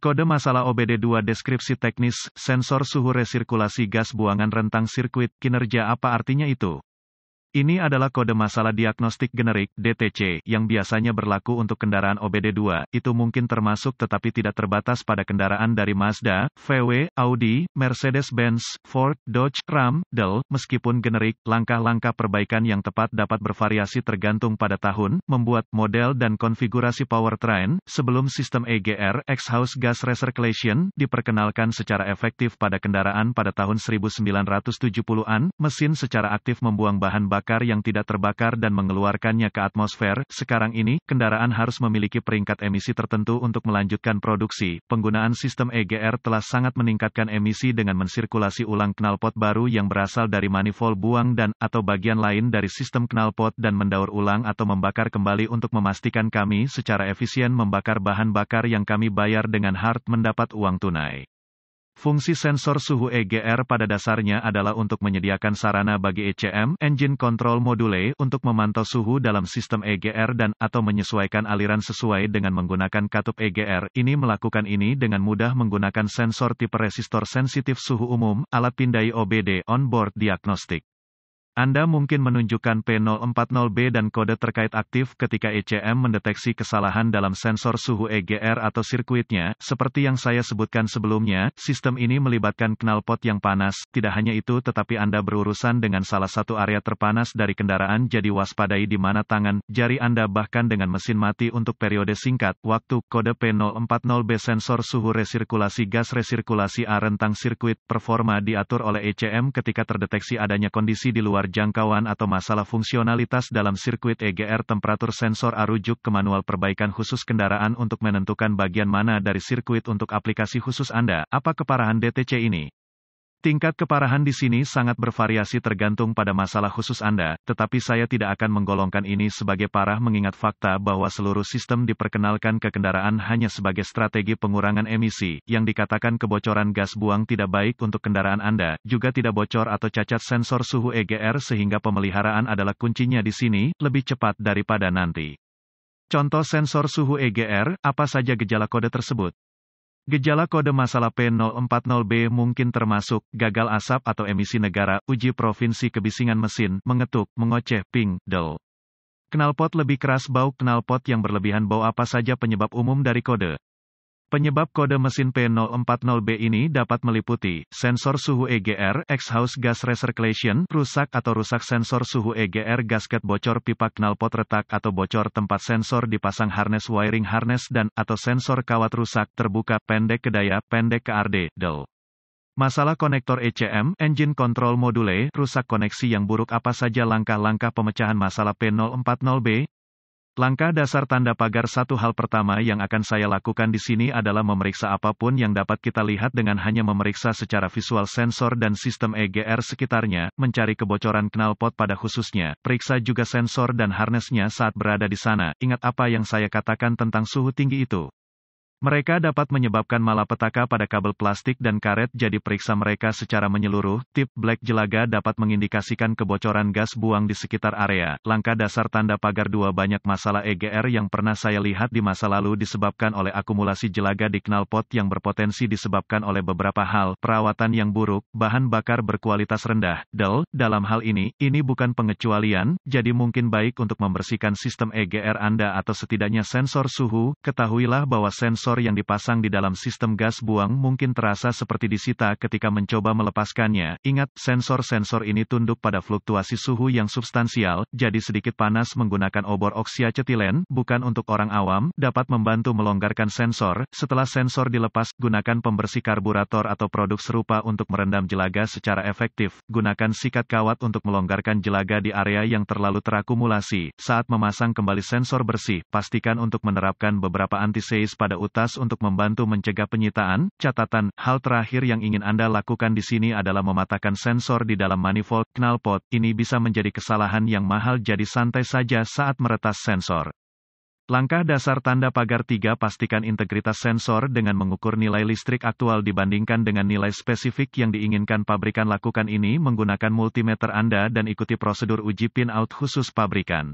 Kode masalah OBD2 deskripsi teknis, sensor suhu resirkulasi gas buangan rentang sirkuit, kinerja apa artinya itu? Ini adalah kode masalah diagnostik generik, DTC, yang biasanya berlaku untuk kendaraan OBD2, itu mungkin termasuk tetapi tidak terbatas pada kendaraan dari Mazda, VW, Audi, Mercedes-Benz, Ford, Dodge, Ram, Dell, meskipun generik, langkah-langkah perbaikan yang tepat dapat bervariasi tergantung pada tahun, membuat, model dan konfigurasi powertrain, sebelum sistem EGR, Exhaust Gas Recirculation, diperkenalkan secara efektif pada kendaraan pada tahun 1970-an, mesin secara aktif membuang bahan bakar yang tidak terbakar dan mengeluarkannya ke atmosfer. Sekarang ini, kendaraan harus memiliki peringkat emisi tertentu untuk melanjutkan produksi. Penggunaan sistem EGR telah sangat meningkatkan emisi dengan mensirkulasi ulang knalpot baru yang berasal dari manifold buang dan atau bagian lain dari sistem knalpot dan mendaur ulang atau membakar kembali untuk memastikan kami secara efisien membakar bahan bakar yang kami bayar dengan hard mendapat uang tunai. Fungsi sensor suhu EGR pada dasarnya adalah untuk menyediakan sarana bagi ECM, Engine Control Module, untuk memantau suhu dalam sistem EGR dan atau menyesuaikan aliran sesuai dengan menggunakan katup EGR. Ini melakukan ini dengan mudah menggunakan sensor tipe resistor sensitif suhu umum, alat pindai OBD on-board diagnostic. Anda mungkin menunjukkan P040B dan kode terkait aktif ketika ECM mendeteksi kesalahan dalam sensor suhu EGR atau sirkuitnya. Seperti yang saya sebutkan sebelumnya, sistem ini melibatkan knalpot yang panas. Tidak hanya itu tetapi Anda berurusan dengan salah satu area terpanas dari kendaraan, jadi waspadai di mana tangan, jari Anda bahkan dengan mesin mati untuk periode singkat waktu. Kode P040B sensor suhu resirkulasi gas resirkulasi A rentang sirkuit performa diatur oleh ECM ketika terdeteksi adanya kondisi di luar jangkauan atau masalah fungsionalitas dalam sirkuit EGR. Temperatur sensor A rujuk ke manual perbaikan khusus kendaraan untuk menentukan bagian mana dari sirkuit untuk aplikasi khusus Anda. Apa keparahan DTC ini? Tingkat keparahan di sini sangat bervariasi tergantung pada masalah khusus Anda, tetapi saya tidak akan menggolongkan ini sebagai parah mengingat fakta bahwa seluruh sistem diperkenalkan ke kendaraan hanya sebagai strategi pengurangan emisi. Yang dikatakan kebocoran gas buang tidak baik untuk kendaraan Anda, juga tidak bocor atau cacat sensor suhu EGR sehingga pemeliharaan adalah kuncinya di sini, lebih cepat daripada nanti. Contoh sensor suhu EGR, apa saja gejala kode tersebut? Gejala kode masalah P040B mungkin termasuk, gagal asap atau emisi negara, uji provinsi kebisingan mesin, mengetuk, mengoceh, ping, del. Knalpot lebih keras bau knalpot yang berlebihan bau. Apa saja penyebab umum dari kode? Penyebab kode mesin P040B ini dapat meliputi, sensor suhu EGR, Exhaust Gas Recirculation, rusak atau rusak sensor suhu EGR gasket bocor pipa knalpot retak atau bocor tempat sensor dipasang harness wiring harness dan, atau sensor kawat rusak, terbuka, pendek ke daya, pendek ke RD, del. Masalah konektor ECM, Engine Control Module, rusak koneksi yang buruk. Apa saja langkah-langkah pemecahan masalah P040B? Langkah dasar tanda pagar. Satu hal pertama yang akan saya lakukan di sini adalah memeriksa apapun yang dapat kita lihat dengan hanya memeriksa secara visual sensor dan sistem EGR sekitarnya, mencari kebocoran knalpot pada khususnya, periksa juga sensor dan harnessnya saat berada di sana. Ingat apa yang saya katakan tentang suhu tinggi itu. Mereka dapat menyebabkan malapetaka pada kabel plastik dan karet, jadi periksa mereka secara menyeluruh. Tip black jelaga dapat mengindikasikan kebocoran gas buang di sekitar area. Langkah dasar tanda pagar 2. Banyak masalah EGR yang pernah saya lihat di masa lalu disebabkan oleh akumulasi jelaga di knalpot yang berpotensi disebabkan oleh beberapa hal, perawatan yang buruk, bahan bakar berkualitas rendah, del. Dalam hal ini bukan pengecualian, jadi mungkin baik untuk membersihkan sistem EGR Anda atau setidaknya sensor suhu. Ketahuilah bahwa sensor yang dipasang di dalam sistem gas buang mungkin terasa seperti disita ketika mencoba melepaskannya. Ingat, sensor-sensor ini tunduk pada fluktuasi suhu yang substansial, jadi sedikit panas menggunakan obor oksiacetilen, bukan untuk orang awam, dapat membantu melonggarkan sensor. Setelah sensor dilepas, gunakan pembersih karburator atau produk serupa untuk merendam jelaga secara efektif. Gunakan sikat kawat untuk melonggarkan jelaga di area yang terlalu terakumulasi. Saat memasang kembali sensor bersih, pastikan untuk menerapkan beberapa anti-seize pada untuk membantu mencegah penyitaan. Catatan, hal terakhir yang ingin Anda lakukan di sini adalah mematahkan sensor di dalam manifold knalpot. Ini bisa menjadi kesalahan yang mahal, jadi santai saja saat meretas sensor. Langkah dasar tanda pagar 3. Pastikan integritas sensor dengan mengukur nilai listrik aktual dibandingkan dengan nilai spesifik yang diinginkan pabrikan. Lakukan ini menggunakan multimeter Anda dan ikuti prosedur uji pin out khusus pabrikan.